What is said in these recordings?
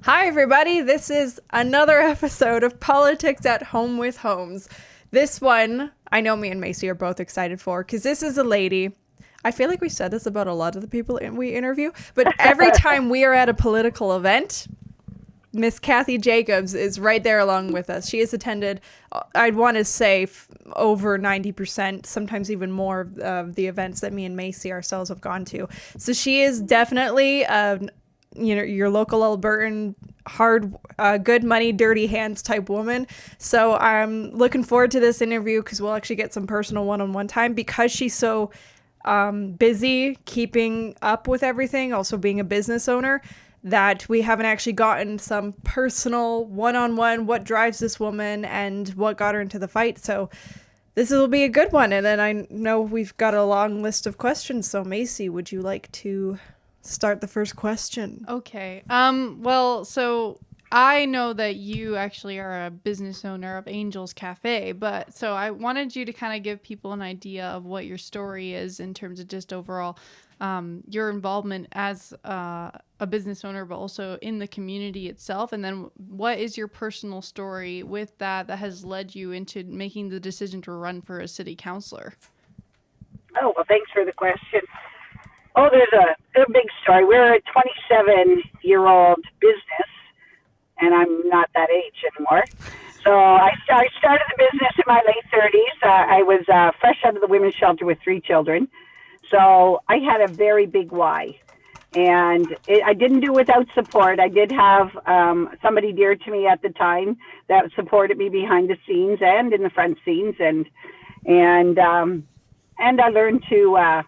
Hi, everybody. This is another episode of Politics at Home with Holmes. This one, I know me and MayCee are both excited for because this is a lady. I feel like we said this about a lot of the people we interview, but every time we are at a political event, Miss Cathy Jacobs is right there along with us. She has attended, I'd want to say, over 90%, sometimes even more of the events that me and MayCee ourselves have gone to. So she is definitely your local Albertan, hard, good money, dirty hands type woman. So I'm looking forward to this interview because we'll actually get some personal one-on-one time because she's so busy keeping up with everything, also being a business owner, that we haven't actually gotten some personal one-on-one, what drives this woman and what got her into the fight. So this will be a good one. And then I know we've got a long list of questions. So MayCee, would you like to start the first question? Okay. Well, so I know that you actually are a business owner of Angel's Cafe, but so I wanted you to kind of give people an idea of what your story is in terms of just overall your involvement as a business owner, but also in the community itself. And then what is your personal story with that has led you into making the decision to run for a city councilor? Oh, well, thanks for the question. Oh, there's a big story. We're a 27-year-old business, and I'm not that age anymore. So I started the business in my late 30s. I was fresh out of the women's shelter with 3 children. So I had a very big why. And I didn't do it without support. I did have somebody dear to me at the time that supported me behind the scenes and in the front scenes. And I learned to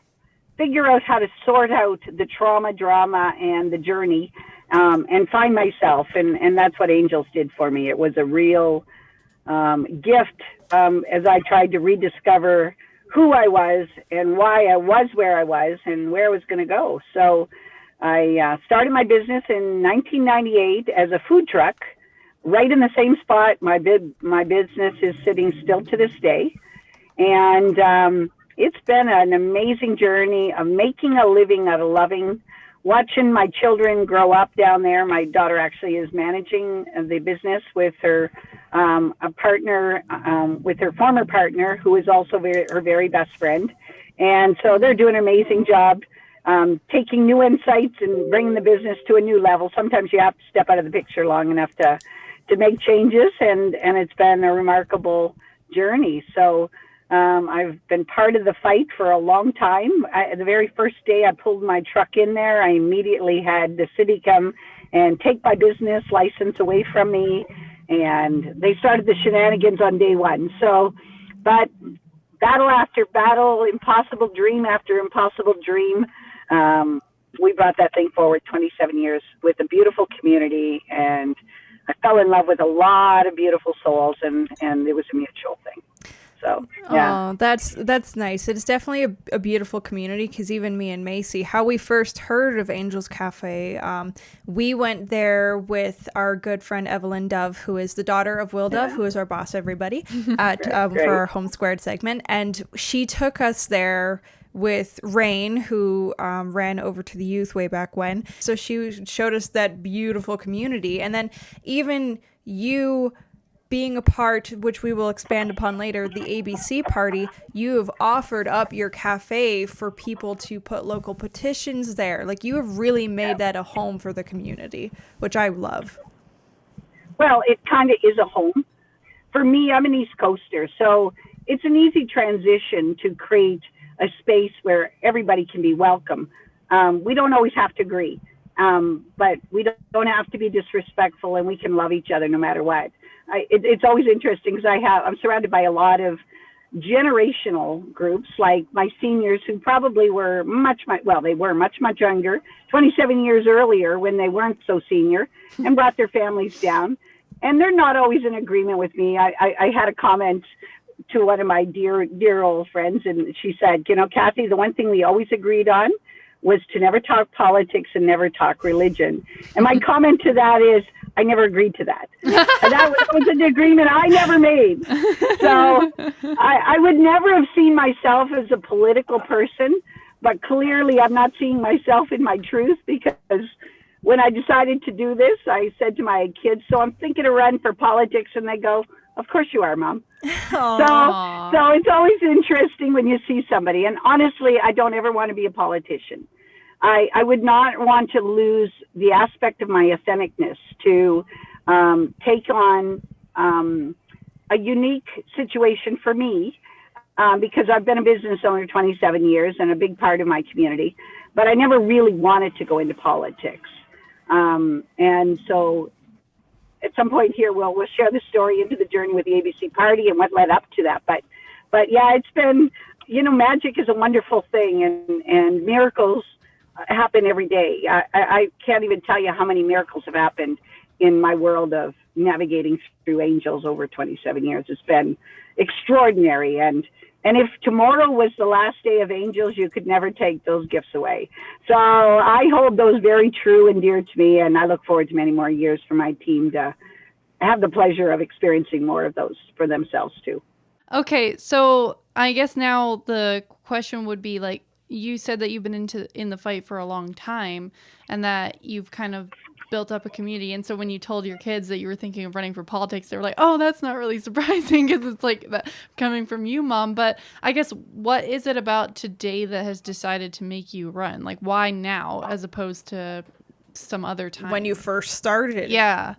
figure out how to sort out the trauma, drama, and the journey, and find myself. And that's what Angels did for me. It was a real gift as I tried to rediscover who I was and why I was where I was and where I was going to go. So I started my business in 1998 as a food truck, right in the same spot. My business is sitting still to this day. And it's been an amazing journey of making a living out of loving, watching my children grow up down there. My daughter actually is managing the business with her a partner, with her former partner, who is also her very best friend. And so they're doing an amazing job taking new insights and bringing the business to a new level. Sometimes you have to step out of the picture long enough to make changes, and it's been a remarkable journey. So I've been part of the fight for a long time. The very first day I pulled my truck in there, I immediately had the city come and take my business license away from me, and they started the shenanigans on day one. So, but battle after battle, impossible dream after impossible dream, we brought that thing forward 27 years with a beautiful community, and I fell in love with a lot of beautiful souls, and it was a mutual thing. So, yeah. Oh, that's nice. It's definitely a beautiful community because even me and MayCee, how we first heard of Angel's Cafe, we went there with our good friend Evelyn Dove, who is the daughter of Will Dove, who is our boss, everybody, at for our Home Squared segment. And she took us there with Rain, who ran over to the youth way back when. So she showed us that beautiful community. And then even you being a part, which we will expand upon later, the ABC party, you have offered up your cafe for people to put local petitions there. Like, you have really made that a home for the community, which I love. Well, it kind of is a home. For me, I'm an East Coaster, so it's an easy transition to create a space where everybody can be welcome. We don't always have to agree, but we don't have to be disrespectful, and we can love each other no matter what. It's always interesting because I'm surrounded by a lot of generational groups, like my seniors who probably were much younger, 27 years earlier when they weren't so senior, and brought their families down. And they're not always in agreement with me. I had a comment to one of my dear old friends, and she said, Cathy, the one thing we always agreed on was to never talk politics and never talk religion. And my comment to that is, I never agreed to that. And that was an agreement I never made. So I would never have seen myself as a political person, but clearly I'm not seeing myself in my truth because when I decided to do this, I said to my kids, so I'm thinking to run for politics. And they go, of course you are, Mom. So it's always interesting when you see somebody. And honestly, I don't ever want to be a politician. I would not want to lose the aspect of my authenticness to take on a unique situation for me, because I've been a business owner 27 years and a big part of my community, but I never really wanted to go into politics. And so at some point here, we'll share the story into the journey with the ABC party and what led up to that. But yeah, it's been, magic is a wonderful thing, and miracles happen every day. I can't even tell you how many miracles have happened in my world of navigating through angels over 27 years. It's been extraordinary. And if tomorrow was the last day of angels, you could never take those gifts away. So I hold those very true and dear to me, and I look forward to many more years for my team to have the pleasure of experiencing more of those for themselves too. Okay, so I guess now the question would be, like, you said that you've been in the fight for a long time and that you've kind of built up a community. And so when you told your kids that you were thinking of running for politics, they were like, oh, that's not really surprising because it's like that coming from you, Mom. But I guess, what is it about today that has decided to make you run? Like, why now as opposed to some other time? When you first started. Yeah.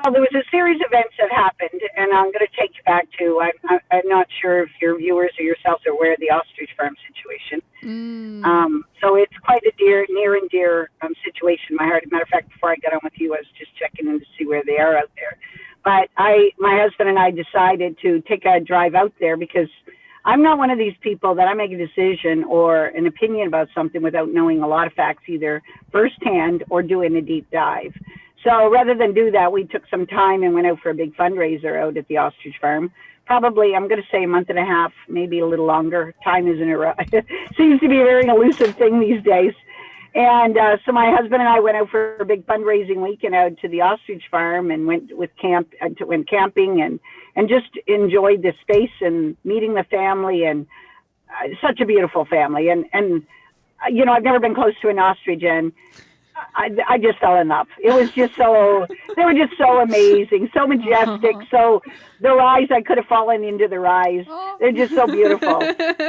Well, there was a series of events that happened, and I'm going to take you back to, I'm not sure if your viewers or yourselves are aware of the ostrich farm situation. So it's quite a near and dear situation in my heart. As a matter of fact, before I got on with you, I was just checking in to see where they are out there. But my husband and I decided to take a drive out there because I'm not one of these people that I make a decision or an opinion about something without knowing a lot of facts, either firsthand or doing a deep dive. So rather than do that, we took some time and went out for a big fundraiser out at the ostrich farm. Probably, I'm going to say a month and a half, maybe a little longer. Time isn't seems to be a very elusive thing these days. And so my husband and I went out for a big fundraising weekend out to the ostrich farm and went camping and just enjoyed the space and meeting the family, and such a beautiful family. And I've never been close to an ostrich, and I just fell in love. It was just they were just so amazing, so majestic. So their eyes, I could have fallen into their eyes. They're just so beautiful.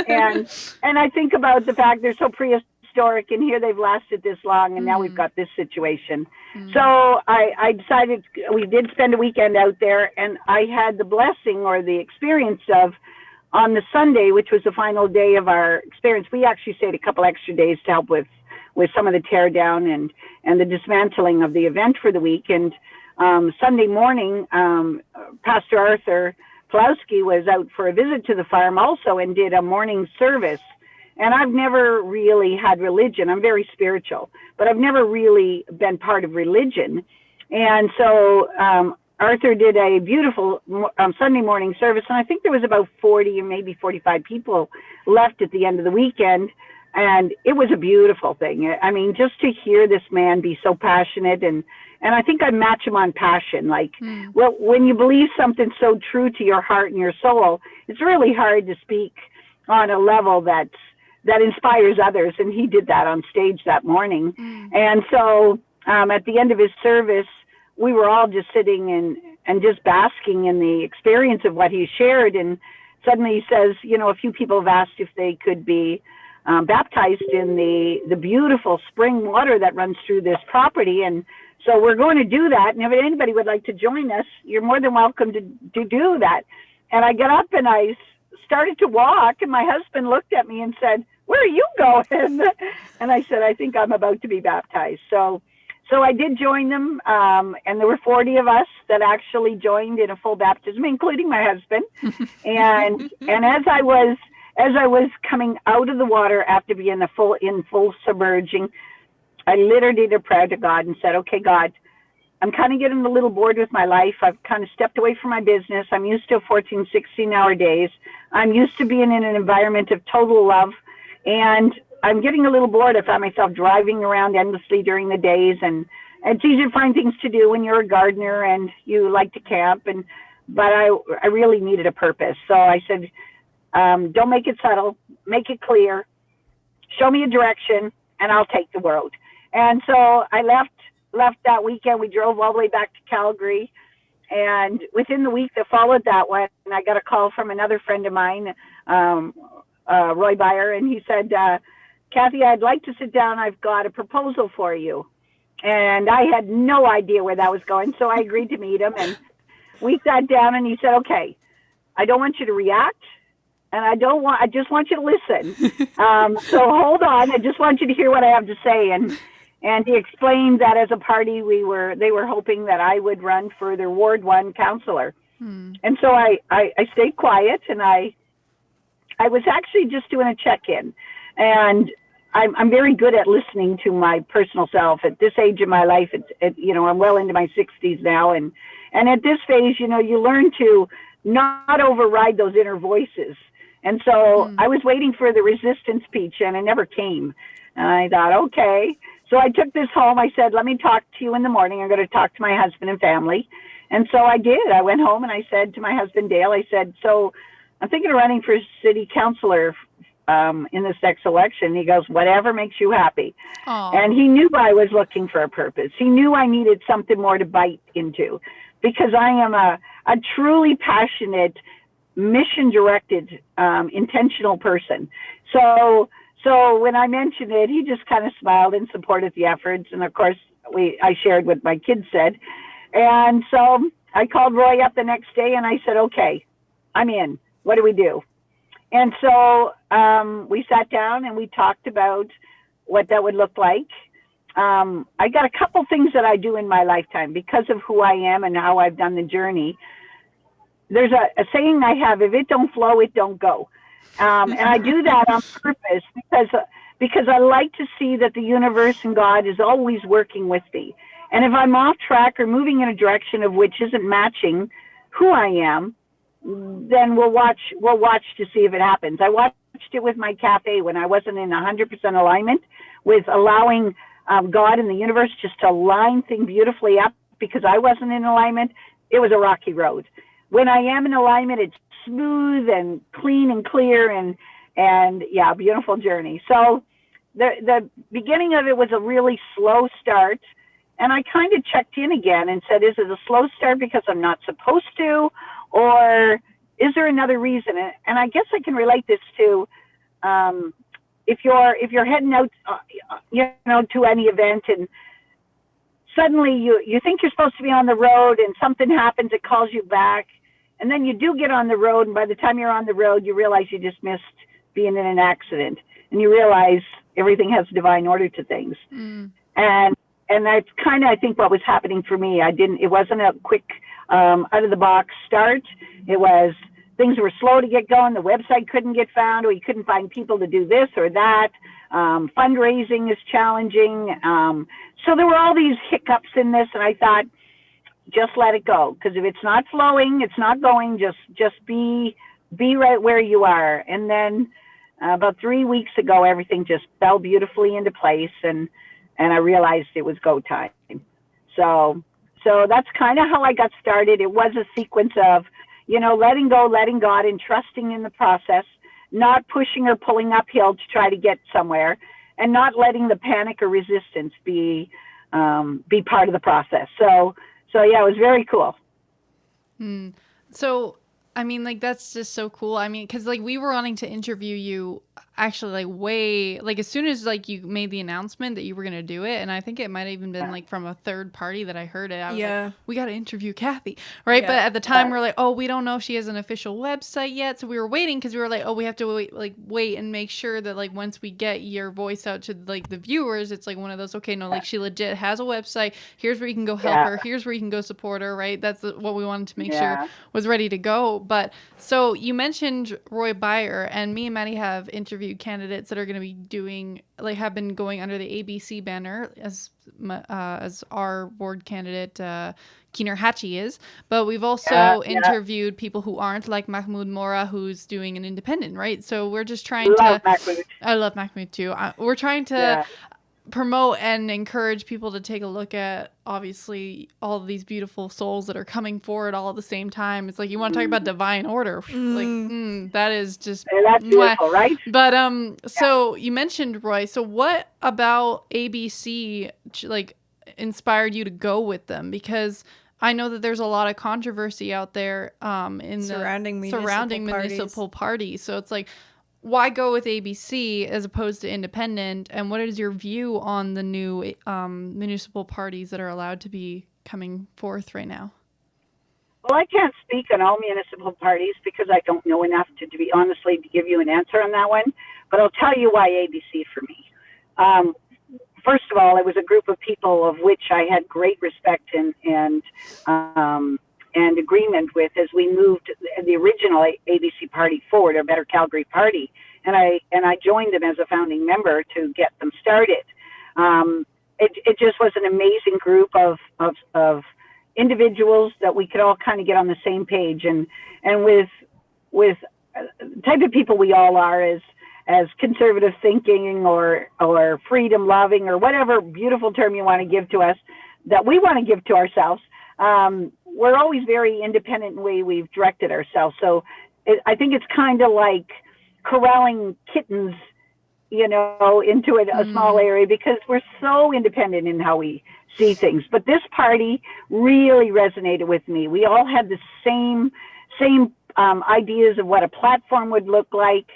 And I think about the fact they're so prehistoric, and here they've lasted this long, and now we've got this situation. So I decided, we did spend a weekend out there, and I had the blessing or the experience of, on the Sunday, which was the final day of our experience, we actually stayed a couple extra days to help with some of the tear down and the dismantling of the event for the week. And Sunday morning, Pastor Arthur Pulowski was out for a visit to the farm also and did a morning service. And I've never really had religion. I'm very spiritual, but I've never really been part of religion. And so Arthur did a beautiful Sunday morning service, and I think there was about 40 or maybe 45 people left at the end of the weekend. And it was a beautiful thing. I mean, just to hear this man be so passionate, and I think I match him on passion. Like, well, when you believe something so true to your heart and your soul, it's really hard to speak on a level that inspires others. And he did that on stage that morning. And so at the end of his service, we were all just sitting and just basking in the experience of what he shared. And suddenly he says, a few people have asked if they could be baptized in the beautiful spring water that runs through this property. And so we're going to do that. And if anybody would like to join us, you're more than welcome to do that. And I got up and I started to walk, and my husband looked at me and said, "Where are you going?" And I said, "I think I'm about to be baptized." So I did join them. And there were 40 of us that actually joined in a full baptism, including my husband. And as I was coming out of the after after being in full submerging, I literally did a prayer to God and said, "Okay, God, I'm kind of getting a little bored with my life. I've kind of stepped away from my business. I'm used to 14, 16-hour days. I'm used to being in an environment of total love. And I'm getting a little bored. I found myself driving around endlessly during the days. And it's easy to find things to do when you're a gardener and you like to camp. But I really needed a purpose. So I said, don't make it subtle. Make it clear. Show me a direction, and I'll take the road." And so I left that weekend. We drove all the way back to Calgary. And within the week that followed that one, I got a call from another friend of mine, Roy Byer, and he said, Cathy, I'd like to sit down. I've got a proposal for you. And I had no idea where that was going. So I agreed to meet him. And we sat down and he said, okay, I don't want you to react. And I just want you to listen. So hold on. I just want you to hear what I have to say. And he explained that as a party, they were hoping that I would run for their Ward 1 councillor. And so I stayed quiet, and I was actually just doing a check-in. And I'm very good at listening to my personal self. At this age of my life, I'm well into my 60s now. And at this phase, you learn to not override those inner voices. And so I was waiting for the resistance speech, and it never came. And I thought, okay. So I took this home. I said, let me talk to you in the morning. I'm going to talk to my husband and family. And so I did. I went home and I said to my husband, Dale, I said, so I'm thinking of running for city councilor in this next election. He goes, whatever makes you happy. Aww. And he knew I was looking for a purpose. He knew I needed something more to bite into, because I am a truly passionate, mission-directed, intentional person. So when I mentioned it, he just kind of smiled and supported the efforts. And of course, I shared what my kids said. And so I called Roy up the next day and I said, okay, I'm in. What do we do? And so we sat down and we talked about what that would look like. I got a couple things that I do in my lifetime because of who I am and how I've done the journey. There's a saying I have: if it don't flow, it don't go. And I do that on purpose because I like to see that the universe and God is always working with me. And if I'm off track or moving in a direction of which isn't matching who I am, then we'll watch to see if it happens. I watched it with my cafe when I wasn't in 100% alignment with allowing God and the universe just to line things beautifully up, because I wasn't in alignment. It was a rocky road. When I am in alignment, it's smooth and clean and clear and yeah, beautiful journey. So the beginning of it was a really slow start. And I kind of checked in again and said, is it a slow start because I'm not supposed to, or is there another reason? And I guess I can relate this to if you're heading out, to any event, and suddenly you think you're supposed to be on the road, and something happens, it calls you back, and then you do get on the road, and by the time you're on the road, you realize you just missed being in an accident, and you realize everything has divine order to things. And that's kind of, I think, what was happening for me. It wasn't a quick out of the box start. It was, things were slow to get going. The website couldn't get found, or you couldn't find people to do this or that. Fundraising is challenging. So there were all these hiccups in this, and I thought, just let it go. Because if it's not flowing, it's not going, just be right where you are. And then about 3 weeks ago, everything just fell beautifully into place, and I realized it was go time. So that's kind of how I got started. It was a sequence of, letting go, letting God, and trusting in the process, not pushing or pulling uphill to try to get somewhere, and not letting the panic or resistance be part of the process. So yeah, it was very cool. So, I mean, that's just so cool. I mean, because we were wanting to interview you actually as soon as you made the announcement that you were going to do it. And I think it might have even been from a third party that I heard it. I was like, we got to interview Cathy. Right. Yeah. But at the time we're like, oh, we don't know if she has an official website yet. So we were waiting because we were like, oh, we have to wait and make sure that once we get your voice out to the viewers, it's one of those, okay, no, she legit has a website. Here's where you can go help her. Here's where you can go support her. Right. That's what we wanted to make sure was ready to go. But so you mentioned Roy Byer, and me and Maddie have interviewed candidates that are going to be doing have been going under the ABC banner as our board candidate Keener Hatchie is, but we've also interviewed people who aren't, like Mahmoud Mora, who's doing an independent, right? So we're just trying to Mahmoud. I love Mahmoud too. We're trying to promote and encourage people to take a look at, obviously, all of these beautiful souls that are coming forward all at the same time. It's like, you want to talk about divine order. That is just... And that's beautiful, right? But so you mentioned Roy. So what about ABC like inspired you to go with them? Because I know that there's a lot of controversy out there surrounding municipal parties. So it's like, why go with ABC as opposed to independent? And what is your view on the new municipal parties that are allowed to be coming forth right now? Well, I can't speak on all municipal parties because I don't know enough to be honestly to give you an answer on that one. But I'll tell you why ABC for me. First of all, it was a group of people of which I had great respect and agreement with as we moved the original ABC party forward, or Better Calgary Party, and I joined them as a founding member to get them started. It just was an amazing group of individuals that we could all kind of get on the same page, and with the type of people we all are as conservative thinking or freedom loving or whatever beautiful term you want to give to us, that we want to give to ourselves. We're always very independent in the way we've directed ourselves. So I think it's kind of like corralling kittens, into a small area, because we're so independent in how we see things. But this party really resonated with me. We all had the same ideas of what a platform would look like.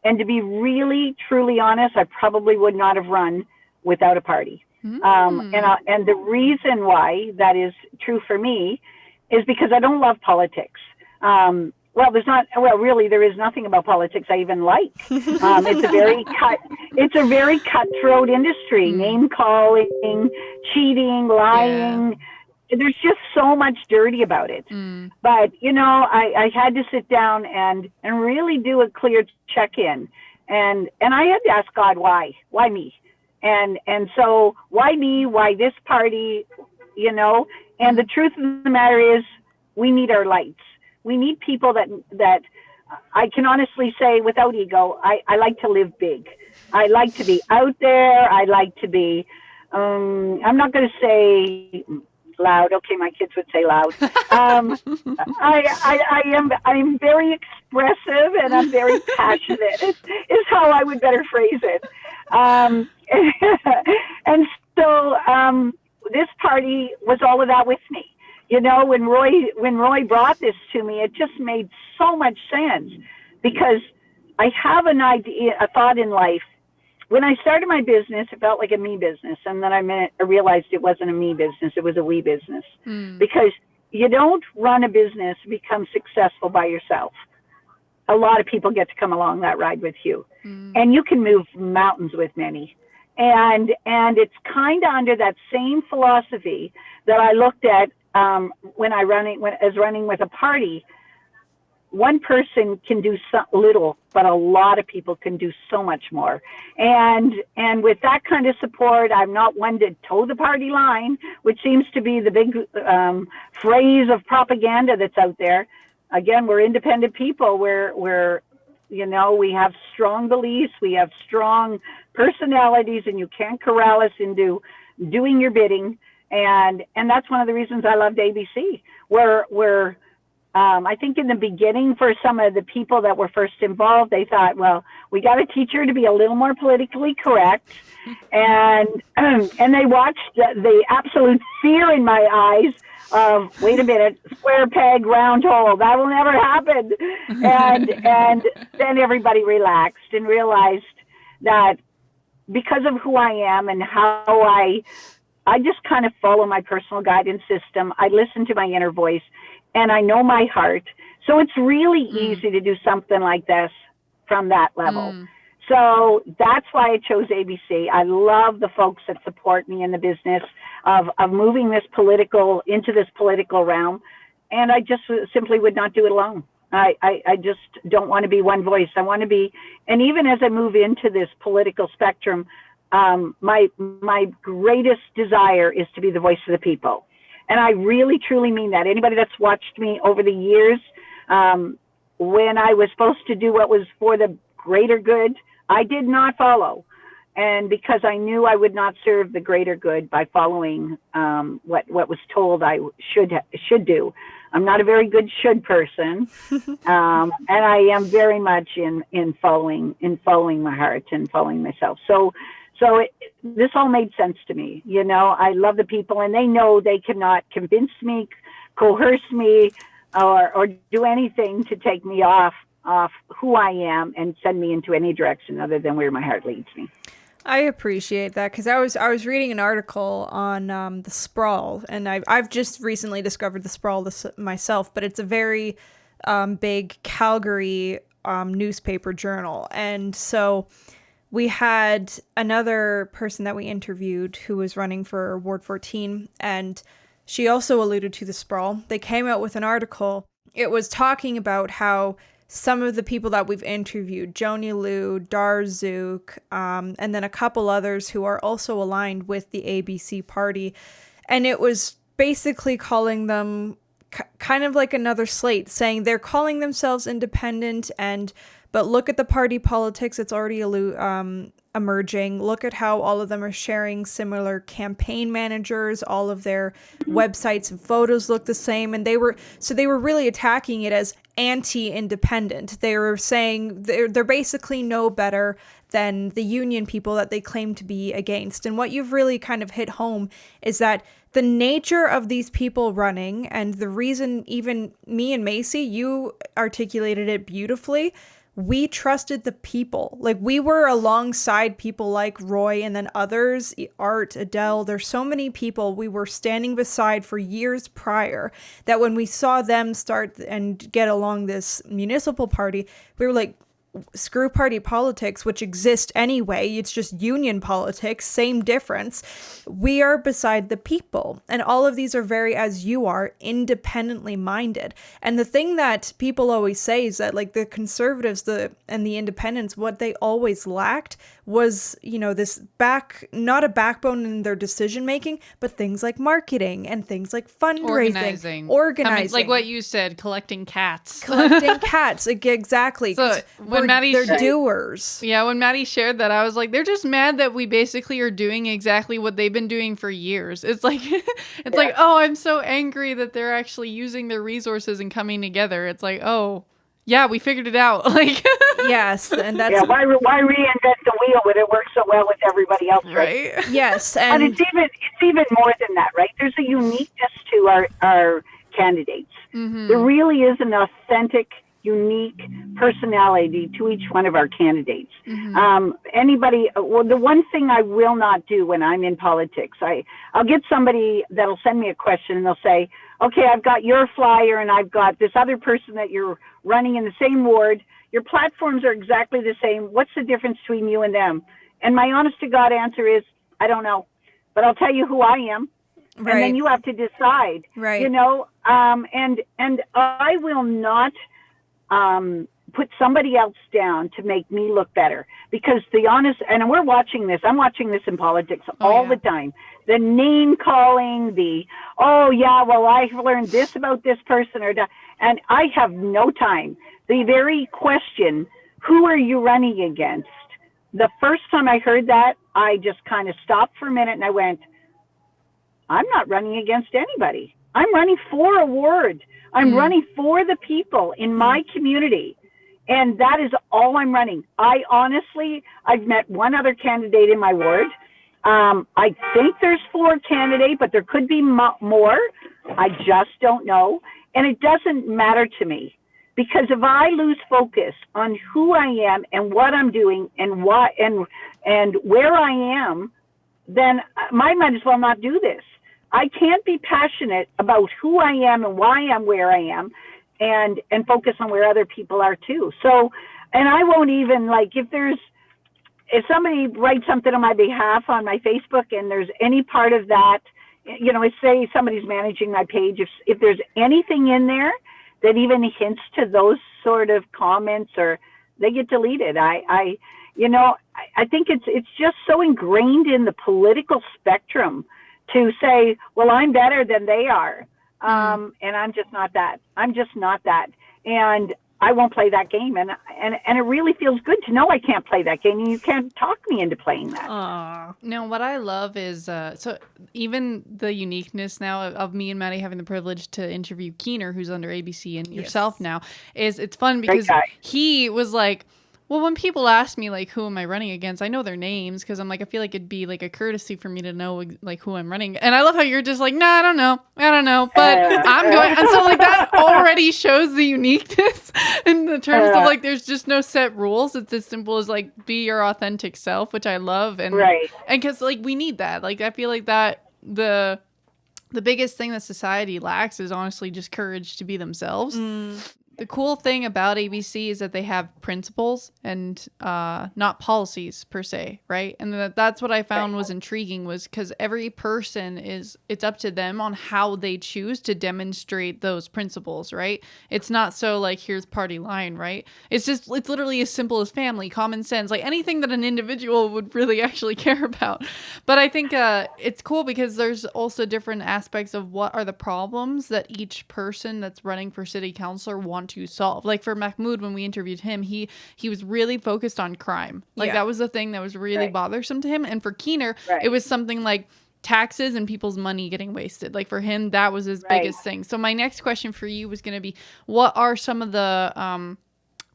And to be really, truly honest, I probably would not have run without a party. And the reason why that is true for me is because I don't love politics. There is nothing about politics I even like. It's a very cutthroat industry, name calling, cheating, lying. Yeah. There's just so much dirty about it. But, I had to sit down and really do a clear check-in. And I had to ask God, why me? And so why me? Why this party? And the truth of the matter is, we need our lights. We need people that I can honestly say, without ego, I like to live big. I like to be out there. I like to be, I'm not going to say loud. Okay, my kids would say loud. I'm very expressive and I'm very passionate. Is how I would better phrase it. And so this party was all of that with me. When Roy brought this to me, it just made so much sense, because I have an idea, a thought in life. When I started my business, it felt like a me business. And then I realized it wasn't a me business. It was a we business. Because you don't run a business, become successful by yourself. A lot of people get to come along that ride with you. And you can move mountains with many. And it's kind of under that same philosophy that I looked at as running with a party. One person can do so little, but a lot of people can do so much more. And with that kind of support, I'm not one to toe the party line, which seems to be the big phrase of propaganda that's out there. Again, we're independent people. We're we have strong beliefs, we have strong personalities, and you can't corral us into doing your bidding. And that's one of the reasons I loved ABC. We're I think in the beginning, for some of the people that were first involved, they thought, well, we got to teach her to be a little more politically correct. And they watched the absolute fear in my eyes of, wait a minute, square peg, round hole, that will never happen. And then everybody relaxed and realized that because of who I am and how I just kind of follow my personal guidance system. I listen to my inner voice, and I know my heart. So it's really easy to do something like this from that level. So that's why I chose ABC. I love the folks that support me in the business of moving this into this political realm. And I just simply would not do it alone. I just don't want to be one voice. I want to be, and even as I move into this political spectrum, my greatest desire is to be the voice of the people. And I really, truly mean that. Anybody that's watched me over the years, when I was supposed to do what was for the greater good, I did not follow. and because I knew I would not serve the greater good by following what was told I should do. I'm not a very good should person, and I am very much in following my heart and following myself. So this all made sense to me. You know, I love the people, and they know they cannot convince me, coerce me, or do anything to take me off who I am and send me into any direction other than where my heart leads me. I appreciate that, because I was reading an article on the Sprawl, and I've just recently discovered the Sprawl myself, but it's a very big Calgary newspaper journal, and so we had another person that we interviewed who was running for Ward 14, and she also alluded to the Sprawl. They came out with an article. It was talking about how some of the people that we've interviewed, Joni Liu, Darzook, and then a couple others who are also aligned with the ABC party. And it was basically calling them kind of like another slate, saying they're calling themselves independent, but look at the party politics. It's already emerging. Look at how all of them are sharing similar campaign managers. All of their websites and photos look the same. And they were really attacking it as anti-independent. They were saying they're basically no better than the union people that they claim to be against. And what you've really kind of hit home is that the nature of these people running, and the reason even me and MayCee, you articulated it beautifully, we trusted the people. Like, we were alongside people like Roy and then others, Art, Adele. There's so many people we were standing beside for years prior that when we saw them start and get along this municipal party, we were like, screw party politics, which exist anyway. It's just union politics, same difference. We are beside the people. And all of these are very, as you are, independently minded. And the thing that people always say is that, like, the conservatives and the independents, what they always lacked was, you know, this not a backbone in their decision making, but things like marketing and things like fundraising, organizing. Like what you said, collecting cats. Exactly. So they're doers. Yeah, when Maddie shared that, I was like, they're just mad that we basically are doing exactly what they've been doing for years. It's like, like, oh, I'm so angry that they're actually using their resources and coming together. It's like, oh, yeah, we figured it out. Like, yes, and that's why reinvent the wheel when it works so well with everybody else, right? Yes, and it's even more than that, right? There's a uniqueness to our candidates. Mm-hmm. There really is an authentic, unique personality to each one of our candidates. Mm-hmm. The one thing I will not do when I'm in politics, I'll get somebody that'll send me a question and they'll say, okay, I've got your flyer and I've got this other person that you're running in the same ward. Your platforms are exactly the same. What's the difference between you and them? And my honest to God answer is, I don't know, but I'll tell you who I am. Right. And then you have to decide, right? You know, and I will not put somebody else down to make me look better, because and I'm watching this in politics all the time. The name calling, I've learned this about this person and I have no time. The very question, who are you running against? The first time I heard that, I just kind of stopped for a minute and I went, I'm not running against anybody. I'm running for a ward. I'm running for the people in my community. And that is all I'm running. I've met one other candidate in my ward. I think there's 4 candidates, but there could be more. I just don't know. And it doesn't matter to me, because if I lose focus on who I am and what I'm doing and why and where I am, then I might as well not do this. I can't be passionate about who I am and why I'm where I am and focus on where other people are too. So, and I won't even, like, if somebody writes something on my behalf on my Facebook and there's any part of that, you know, say somebody's managing my page, if there's anything in there that even hints to those sort of comments, or they get deleted. I think it's just so ingrained in the political spectrum to say, well, I'm better than they are. And I'm just not that. And I won't play that game. And it really feels good to know I can't play that game, and you can't talk me into playing that. Aw. No, what I love is so even the uniqueness now of me and Maddie having the privilege to interview Keener, who's under ABC, and yourself now, is it's fun because he was like, well, when people ask me like who am I running against, I know their names because I'm like, I feel like it'd be like a courtesy for me to know like who I'm running. And I love how you're just like, nah, I don't know, but I'm going. And so like that already shows the uniqueness in the terms of like there's just no set rules. It's as simple as like be your authentic self, which I love. And because like we need that. Like I feel like that the biggest thing that society lacks is honestly just courage to be themselves. The cool thing about ABC is that they have principles and not policies per se, right? And that's what I found was intriguing was because every person it's up to them on how they choose to demonstrate those principles, right? It's not so like here's party line, right? It's literally as simple as family, common sense, like anything that an individual would really actually care about. But I think it's cool because there's also different aspects of what are the problems that each person that's running for city councilor want to solve. Like for Mahmoud, when we interviewed him, he was really focused on crime. Like that was the thing that was really bothersome to him. And for Keener, it was something like taxes and people's money getting wasted. Like for him, that was his biggest thing. So my next question for you was going to be, what are some of the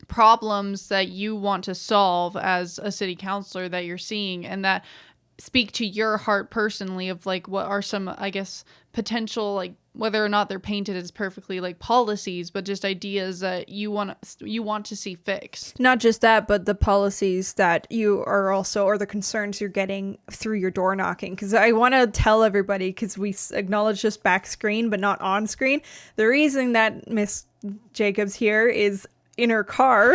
problems that you want to solve as a city councilor that you're seeing and that speak to your heart personally of like what are some, I guess, potential, like whether or not they're painted as perfectly like policies, but just ideas that you want to see fixed. Not just that, but the policies that you are also, or the concerns you're getting through your door knocking. Because I want to tell everybody, because we acknowledge this back screen, but not on screen. The reason that Miss Jacobs here is in her car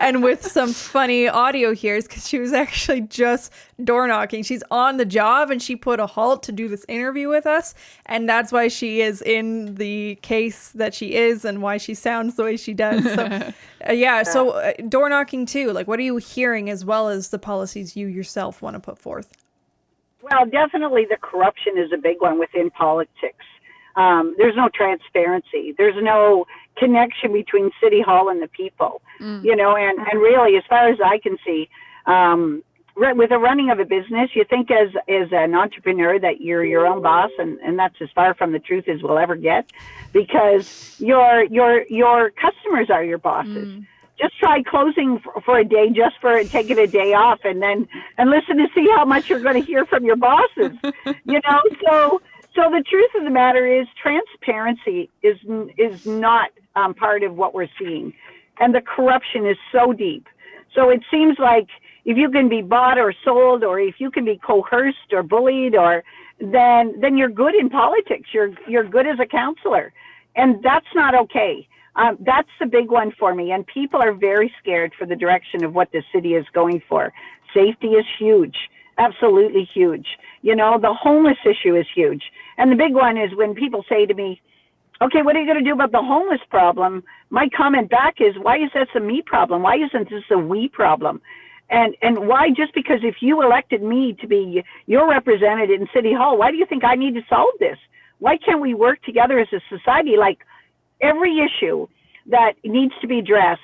and with some funny audio here is because she was actually just door knocking. She's on the job and she put a halt to do this interview with us, and that's why she is in the case that she is and why she sounds the way she does. So door knocking too, like what are you hearing as well as the policies you yourself want to put forth? Well, definitely the corruption is a big one within politics. There's no transparency. There's no connection between City Hall and the people, you know, and really, as far as I can see, with the running of a business, you think as an entrepreneur that you're your own boss, and that's as far from the truth as we'll ever get, because your customers are your bosses. Just try closing for a day, just for taking a day off, and listen to see how much you're going to hear from your bosses, you know, So the truth of the matter is transparency is not part of what we're seeing. And the corruption is so deep. So it seems like if you can be bought or sold, or if you can be coerced or bullied, or then you're good in politics. You're good as a councillor. And that's not okay. That's the big one for me. And people are very scared for the direction of what the city is going for. Safety is huge. Absolutely huge. You know, the homeless issue is huge. And the big one is when people say to me, okay, what are you going to do about the homeless problem? My comment back is, why is this a me problem? Why isn't this a we problem? And why, just because if you elected me to be your representative in City Hall, why do you think I need to solve this? Why can't we work together as a society? Like every issue that needs to be addressed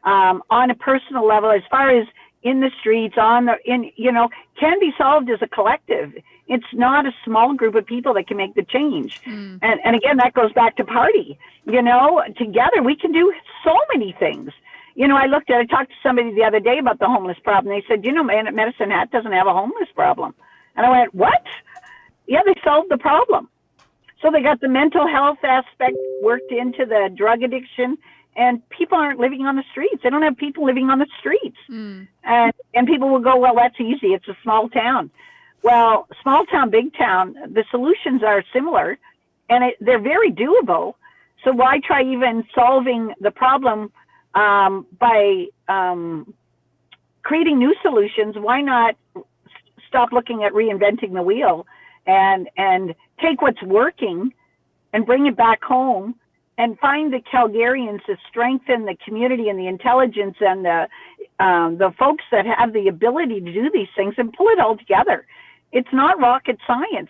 on a personal level, as far as in the streets, can be solved as a collective. It's not a small group of people that can make the change. And again, that goes back to party. You know, together we can do so many things. You know, I talked to somebody the other day about the homeless problem. They said, you know, Medicine Hat doesn't have a homeless problem. And I went, what? Yeah, they solved the problem. So they got the mental health aspect worked into the drug addiction, and people aren't living on the streets. They don't have people living on the streets. And people will go, well, that's easy. It's a small town. Well, small town, big town, the solutions are similar, and they're very doable. So why try even solving the problem by creating new solutions? Why not stop looking at reinventing the wheel and take what's working and bring it back home and find the Calgarians to strengthen the community and the intelligence and the folks that have the ability to do these things and pull it all together. It's not rocket science.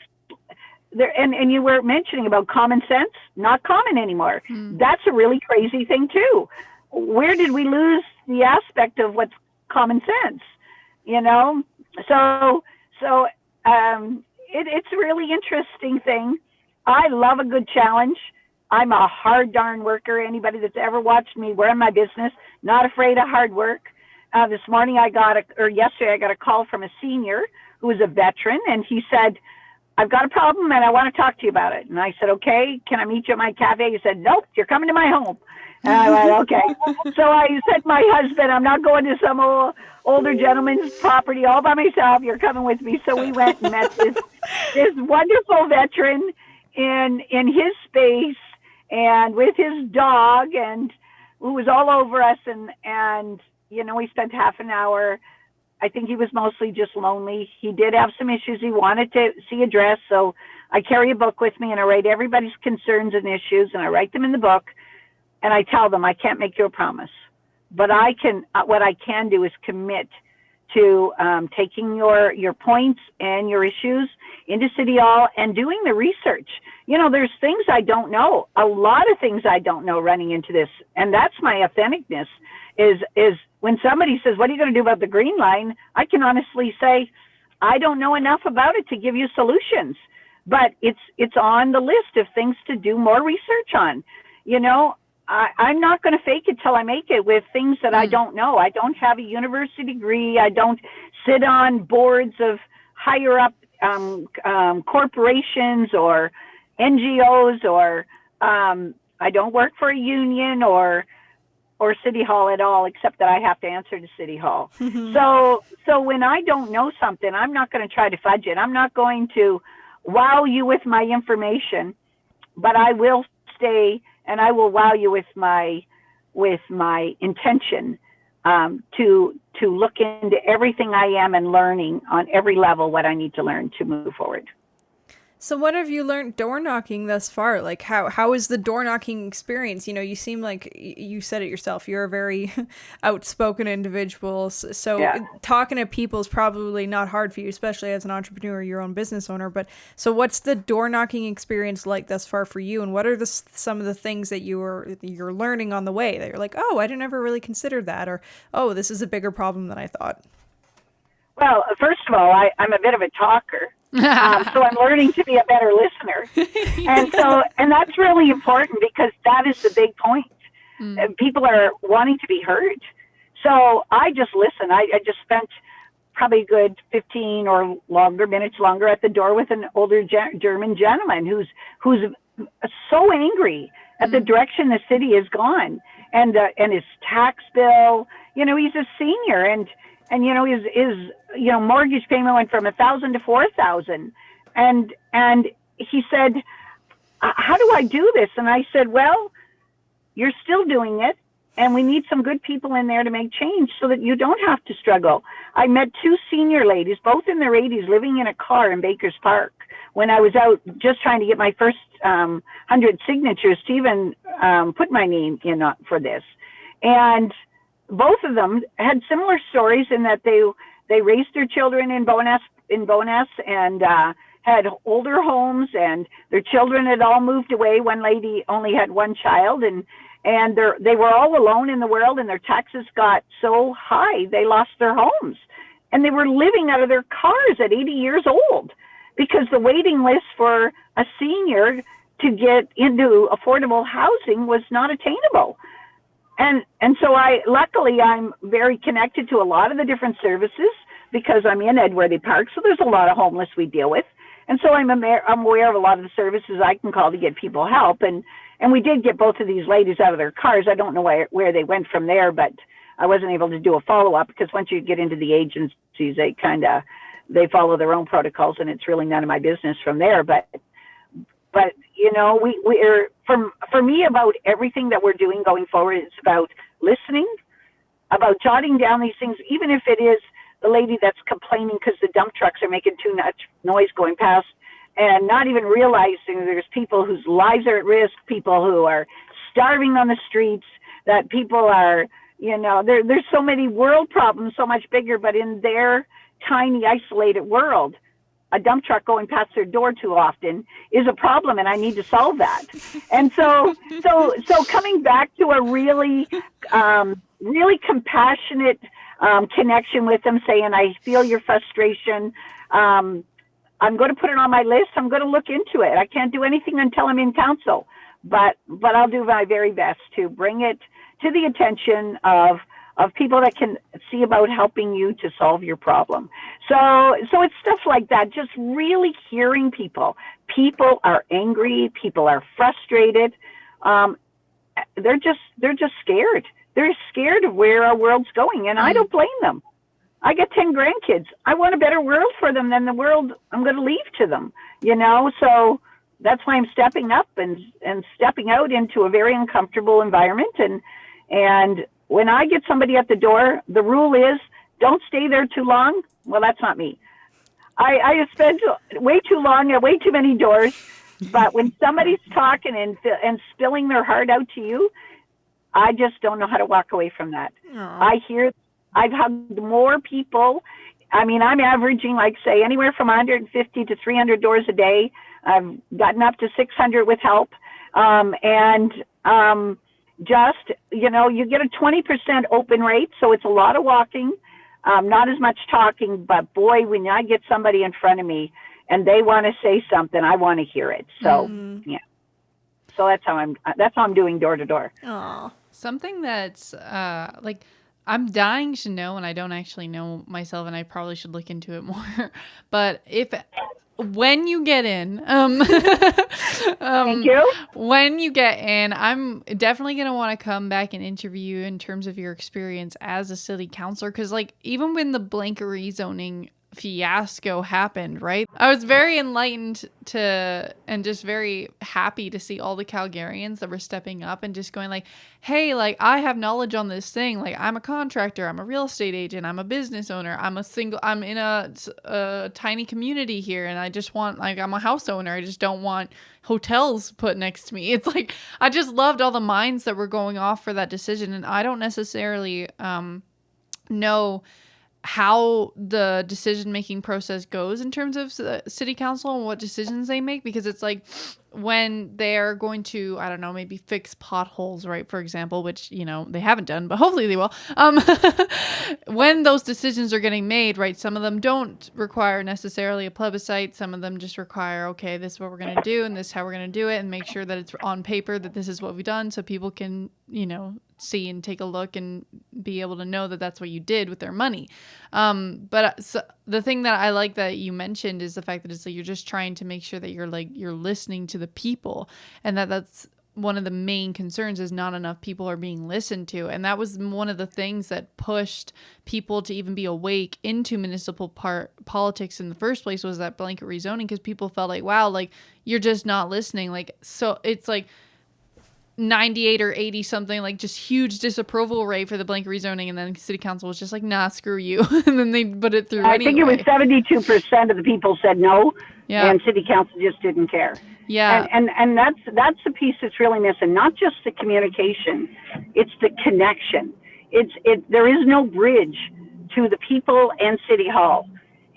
And you were mentioning about common sense, not common anymore. That's a really crazy thing too. where did we lose the aspect of what's common sense? You know, so it's a really interesting thing. I love a good challenge. I'm a hard darn worker. Anybody that's ever watched me run my business, not afraid of hard work. This morning yesterday I got a call from a senior who was a veteran, and he said, I've got a problem and I want to talk to you about it. And I said, okay, can I meet you at my cafe? He said, nope, you're coming to my home. And I went, okay. So I said to my husband, I'm not going to some older gentleman's property all by myself. You're coming with me. So we went and met this wonderful veteran in his space and with his dog, and who was all over us. And you know, we spent half an hour. I think he was mostly just lonely. He did have some issues he wanted to see addressed. So I carry a book with me and I write everybody's concerns and issues, and I write them in the book. And I tell them, I can't make you a promise, but what I can do is commit to taking your points and your issues into City Hall and doing the research. You know, there's things I don't know, a lot of things I don't know running into this. And that's my authenticness is when somebody says, what are you going to do about the Green Line? I can honestly say, I don't know enough about it to give you solutions, but it's on the list of things to do more research on. You know, I'm not going to fake it till I make it with things that I don't know. I don't have a university degree. I don't sit on boards of higher up corporations or NGOs, or I don't work for a union or City Hall at all, except that I have to answer to City Hall. So when I don't know something, I'm not going to try to fudge it. I'm not going to wow you with my information, but I will stay and I will wow you with my intention to look into everything I am and learning on every level what I need to learn to move forward. So what have you learned door knocking thus far? Like how is the door knocking experience? You know, you seem like you said it yourself. You're a very outspoken individual. So yeah. Talking to people is probably not hard for you, especially as an entrepreneur, your own business owner. But so what's the door knocking experience like thus far for you? And what are some of the things that you're learning on the way that you're like, oh, I didn't ever really consider that, or oh, this is a bigger problem than I thought? Well, first of all, I'm a bit of a talker. So I'm learning to be a better listener. And that's really important because that is the big point. People are wanting to be heard. So I just listen. I just spent probably a good 15 or minutes longer at the door with an older German gentleman who's so angry at the direction the city has gone and his tax bill. You know, he's a senior and you know, his mortgage payment went from $1,000 to $4,000. And he said, how do I do this? And I said, well, you're still doing it. And we need some good people in there to make change so that you don't have to struggle. I met two senior ladies, both in their 80s, living in a car in Baker's Park when I was out just trying to get my first 100 signatures to even put my name in for this. And both of them had similar stories in that they raised their children in Bowness and had older homes, and their children had all moved away. One lady only had one child, and they were all alone in the world, and their taxes got so high they lost their homes, and they were living out of their cars at 80 years old because the waiting list for a senior to get into affordable housing was not attainable. And so luckily I'm very connected to a lot of the different services because I'm in Edworthy Park. So there's a lot of homeless we deal with. And so I'm aware of a lot of the services I can call to get people help. And we did get both of these ladies out of their cars. I don't know where they went from there, but I wasn't able to do a follow-up because once you get into the agencies, they follow their own protocols and it's really none of my business from there. But you know, we're for me about everything that we're doing going forward, it's about listening, about jotting down these things, even if it is the lady that's complaining because the dump trucks are making too much noise going past and not even realizing there's people whose lives are at risk, people who are starving on the streets, that people are, you know, there's so many world problems, so much bigger, but in their tiny, isolated world, a dump truck going past their door too often is a problem, and I need to solve that. And so coming back to a really compassionate connection with them, saying, I feel your frustration. I'm going to put it on my list. I'm going to look into it. I can't do anything until I'm in council, but I'll do my very best to bring it to the attention of people that can see about helping you to solve your problem. So it's stuff like that, just really hearing people. People are angry, people are frustrated. They're just scared. They're scared of where our world's going, and I don't blame them. I got 10 grandkids. I want a better world for them than the world I'm going to leave to them, so that's why I'm stepping up and stepping out into a very uncomfortable environment. And when I get somebody at the door, the rule is don't stay there too long. Well, that's not me. I have spent way too long at way too many doors. But when somebody's talking and spilling their heart out to you, I just don't know how to walk away from that. Aww. I've hugged more people. I mean, I'm averaging, like, say, anywhere from 150 to 300 doors a day. I've gotten up to 600 with help. Just, you get a 20% open rate, so it's a lot of walking, not as much talking, but boy, when I get somebody in front of me and they want to say something, I want to hear it. So, yeah. So that's how I'm doing door to door. Aww. Something that's like, I'm dying to know, and I don't actually know myself, and I probably should look into it more. But when you get in, thank you. When you get in, I'm definitely going to want to come back and interview you in terms of your experience as a city councilor. Because, like, even when the blanket rezoning fiasco happened, right? I was very enlightened and just very happy to see all the Calgarians that were stepping up and just going like, hey, like, I have knowledge on this thing. Like, I'm a contractor, I'm a real estate agent, I'm a business owner, I'm in a tiny community here, and I just want, like, I'm a house owner. I just don't want hotels put next to me. It's like, I just loved all the minds that were going off for that decision. And I don't necessarily know how the decision-making process goes in terms of city council and what decisions they make, because it's like when they're going to, I don't know, maybe fix potholes, right, for example, which, they haven't done, but hopefully they will. When those decisions are getting made, right, some of them don't require necessarily a plebiscite. Some of them just require, okay, this is what we're going to do and this is how we're going to do it, and make sure that it's on paper that this is what we've done so people can, see and take a look and be able to know that that's what you did with their money. But the thing that I like that you mentioned is the fact that it's like you're just trying to make sure that you're listening to the people, and that's one of the main concerns is not enough people are being listened to. And that was one of the things that pushed people to even be awake into municipal politics in the first place, was that blanket rezoning, because people felt like, wow, like, you're just not listening. Like, so it's like 98 or 80 something, like, just huge disapproval rate for the blanket rezoning, and then city council was just like, nah, screw you. And then they put it through anyway. I think it was 72% of the people said no, and city council just didn't care. Yeah. And that's the piece that's really missing. Not just the communication, it's the connection. There is no bridge to the people and City Hall.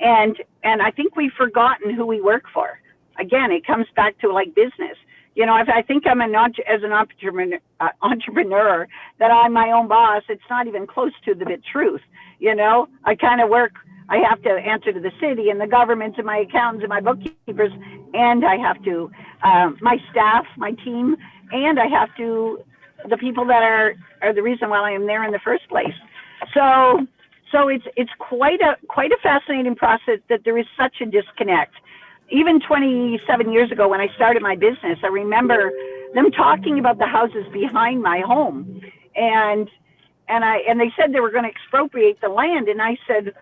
And I think we've forgotten who we work for. Again, it comes back to, like, business. I think I'm as an entrepreneur, that I'm my own boss. It's not even close to the truth. I kind of work. I have to answer to the city and the government and my accountants and my bookkeepers, and I have to my staff, my team, and I have to the people that are the reason why I am there in the first place. So it's quite a fascinating process that there is such a disconnect. Even 27 years ago when I started my business, I remember them talking about the houses behind my home. And they said they were going to expropriate the land. And I said,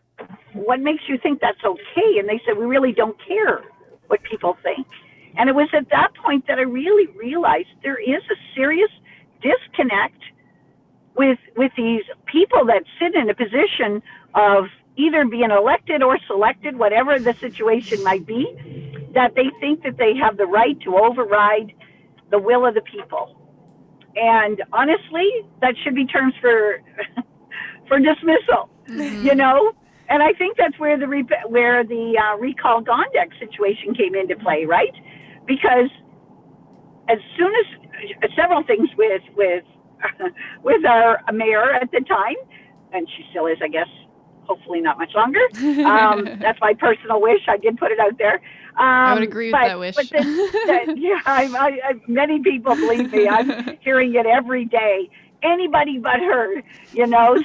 what makes you think that's okay? And they said, we really don't care what people think. And it was at that point that I really realized there is a serious disconnect with these people that sit in a position of either being elected or selected, whatever the situation might be, that they think that they have the right to override the will of the people. And honestly, that should be terms for dismissal, And I think that's where the recall conduct situation came into play, right? Because as soon as several things with with our mayor at the time, and she still is, I guess, hopefully not much longer. That's my personal wish. I did put it out there. I would agree with that wish. But yeah, many people, believe me, I'm hearing it every day. Anybody but her,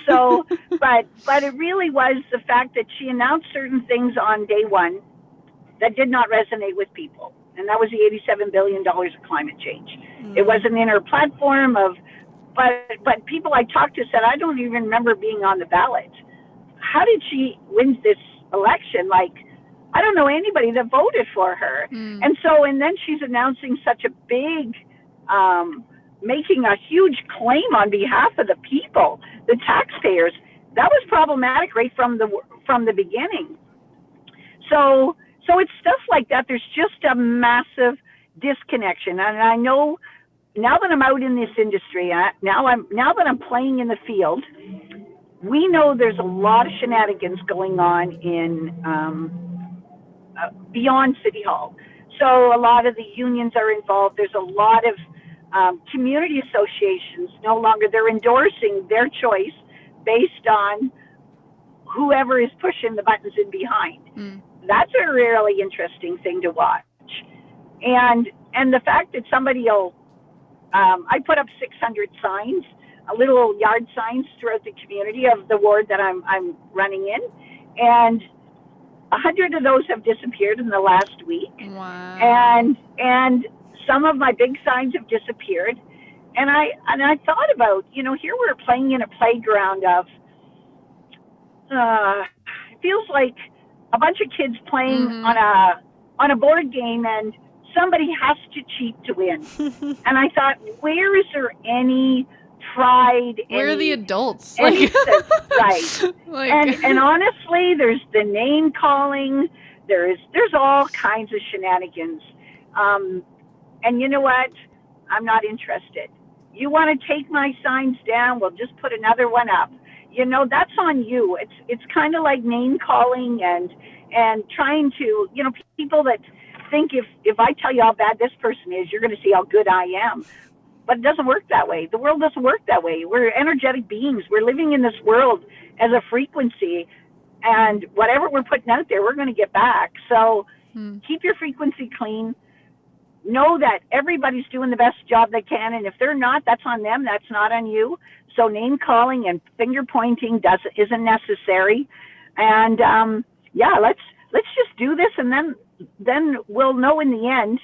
So, but it really was the fact that she announced certain things on day one that did not resonate with people, and that was the $87 billion of climate change. It wasn't in her platform but people I talked to said, I don't even remember being on the ballot. How did she win this election? Like, I don't know anybody that voted for her. And then she's announcing such a big, making a huge claim on behalf of the people, the taxpayers. That was problematic right from the beginning. So it's stuff like that. There's just a massive disconnection. And I know now that I'm out in this industry, now that I'm playing in the field, we know there's a lot of shenanigans going on in beyond City Hall. So a lot of the unions are involved. There's a lot of community associations. No longer, they're endorsing their choice based on whoever is pushing the buttons in behind. That's a really interesting thing to watch. And the fact that somebody will, I put up 600 signs, little yard signs throughout the community of the ward that I'm running in, and 100 of those have disappeared in the last week. Wow. And some of my big signs have disappeared. And I thought about, here we're playing in a playground of, it feels like a bunch of kids playing on a board game, and somebody has to cheat to win. And I thought, where is there any pride? Where are the adults? Right. And honestly, there's the name calling. There's all kinds of shenanigans. And you know what? I'm not interested. You want to take my signs down? We'll just put another one up. That's on you. It's kind of like name calling and trying to, people that think if I tell you how bad this person is, you're going to see how good I am. But it doesn't work that way. The world doesn't work that way. We're energetic beings. We're living in this world as a frequency, and whatever we're putting out there, we're going to get back. So keep your frequency clean. Know that everybody's doing the best job they can, and if they're not, that's on them. That's not on you. So name calling and finger pointing isn't necessary. And let's just do this, and then we'll know in the end.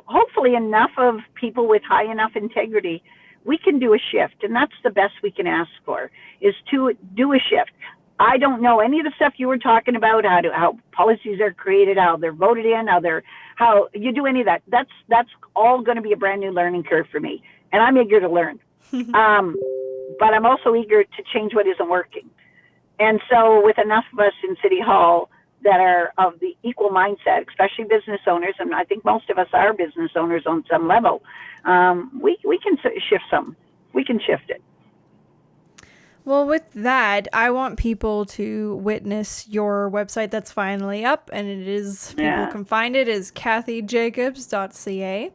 Hopefully enough of people with high enough integrity, we can do a shift, and that's the best we can ask for, is to do a shift. I don't know any of the stuff you were talking about, how policies are created, how they're voted in, how you do any of that. That's all going to be a brand new learning curve for me, and I'm eager to learn. But I'm also eager to change what isn't working. And so with enough of us in City Hall that are of the equal mindset, especially business owners, and I think most of us are business owners on some level, we can shift some. We can shift it. Well, with that, I want people to witness your website that's finally up, and it is, people can find it, is cathyjacobs.ca.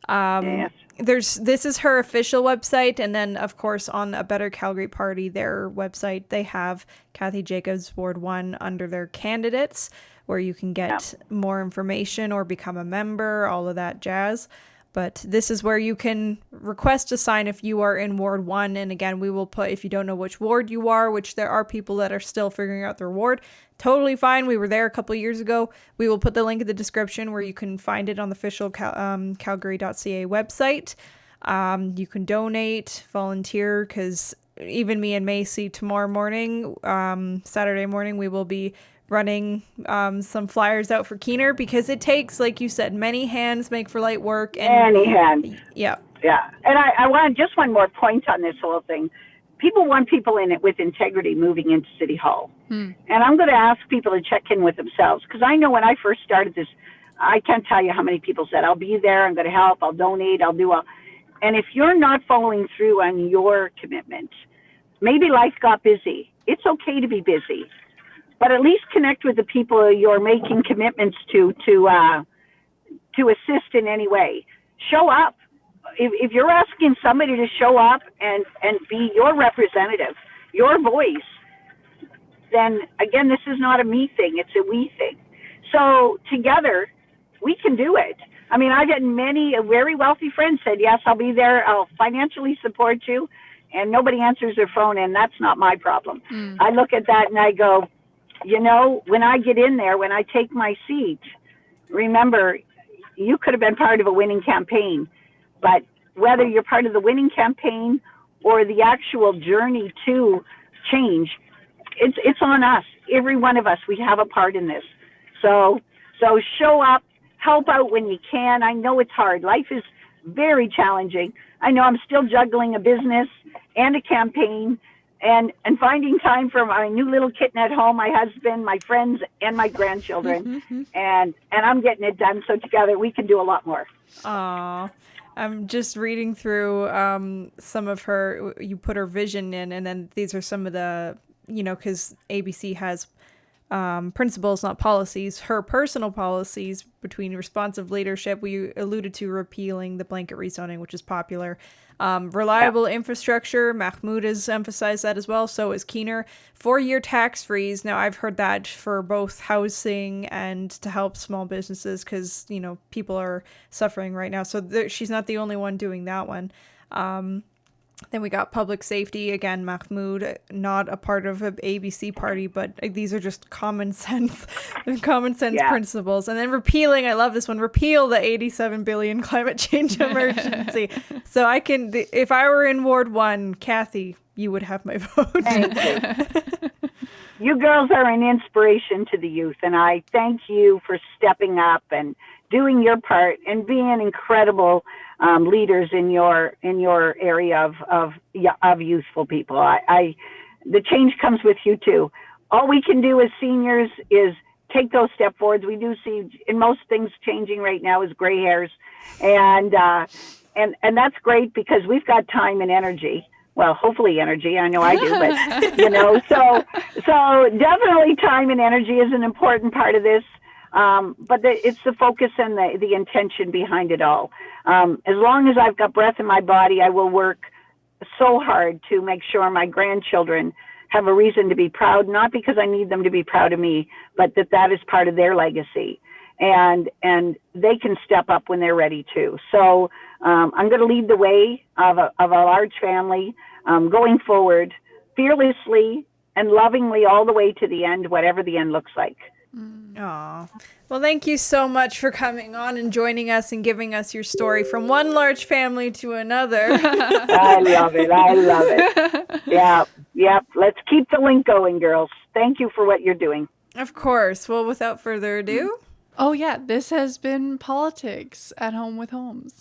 Yes. This is her official website, and then of course on A Better Calgary Party, their website, they have Cathy Jacobs Ward 1 under their candidates, where you can get more information or become a member, all of that jazz. But this is where you can request a sign if you are in Ward 1. And again, we will put, if you don't know which ward you are, which there are people that are still figuring out their ward, totally fine. We were there a couple of years ago. We will put the link in the description where you can find it on the official calgary.ca website. You can donate, volunteer, because even me and MayCee tomorrow morning, Saturday morning, we will be running some flyers out for Keener, because it takes, like you said, many hands make for light work. And many hands. Yeah. And I want just one more point on this whole thing. People want people in it with integrity moving into City Hall. And I'm going to ask people to check in with themselves, because I know when I first started this, I can't tell you how many people said, I'll be there, I'm going to help, I'll donate, I'll do all. And if you're not following through on your commitment, maybe life got busy. It's okay to be busy. but at least connect with the people you're making commitments to assist in any way. Show up. If you're asking somebody to show up and be your representative, your voice, then again, this is not a me thing, it's a we thing. So together, we can do it. I mean, I've had many very wealthy friends said, yes, I'll be there, I'll financially support you, and nobody answers their phone, and that's not my problem. I look at that and I go, you know, when I get in there, when I take my seat, remember, you could have been part of a winning campaign, but whether you're part of the winning campaign or the actual journey to change, it's on us. Every one of us, we have a part in this. So show up, help out when you can. I know it's hard. Life is very challenging. I know I'm still juggling a business and a campaign and finding time for my new little kitten at home, my husband, my friends, and my grandchildren. and I'm getting it done. So together we can do a lot more. Aw. I'm just reading through some of her, you put her vision in, and then these are some of the, you know, because ABC has principles, not policies. Her personal policies between responsive leadership, we alluded to repealing the blanket rezoning, which is popular. Reliable infrastructure, Mahmoud has emphasized that as well, so is Keener. 4-year tax freeze. Now, I've heard that for both housing and to help small businesses because, you know, people are suffering right now. So she's not the only one doing that one. Then we got public safety. Again, Mahmoud, not a part of an ABC party, but these are just common sense principles. And then repealing, I love this one, repeal the 87 billion climate change emergency. So I can, if I were in Ward 1, Cathy, you would have my vote. Thank you. You girls are an inspiration to the youth, and I thank you for stepping up and doing your part and being incredible leaders in your area of youthful people. The change comes with you too. All we can do as seniors is take those step forwards. We do see in most things changing right now is gray hairs, and that's great because we've got time and energy. Well, hopefully energy. I know I do, but you know, so definitely time and energy is an important part of this. But it's the focus and the intention behind it all. As long as I've got breath in my body, I will work so hard to make sure my grandchildren have a reason to be proud, not because I need them to be proud of me, but that is part of their legacy. And they can step up when they're ready to. So I'm going to lead the way of a large family going forward fearlessly and lovingly all the way to the end, whatever the end looks like. Aw. Well, thank you so much for coming on and joining us and giving us your story from one large family to another. I love it. Yeah. Let's keep the link going, girls. Thank you for what you're doing. Of course. Well, without further ado. Oh, yeah. This has been Politics at Home with Holmes.